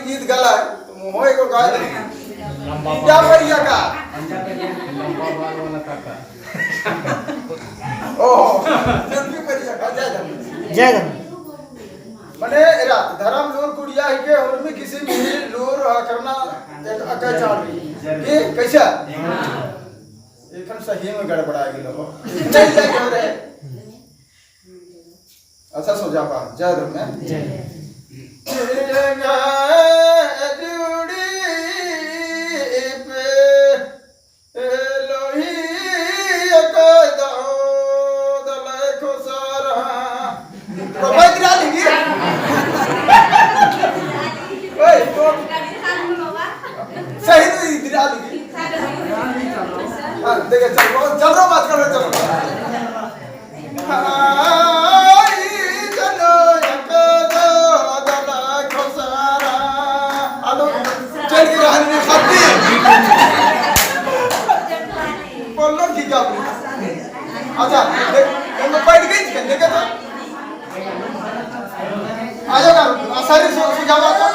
गीत गला है तो मोह को गा दे क्या बढ़िया का लंबा बाल वाला काका ओह जल्दी बढ़िया का जय धर्म मने एरा धर्म लोर कुड़िया है के और में किसी भी लोर करना एक अका चाल के कैसा एकदम सही में गड़बड़ा गेलो नहीं जाए क्यों रे अच्छा सो जा पा जय धर्म जय देखिए चल रहा बात कर रहे चलो चलो चल की रानी ने खाती बोलो की क्या अच्छा मैं बैठ गई थी देखे तो आ जाओ ना आसानी से सुझाव आता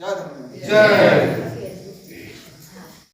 जय धर्म जय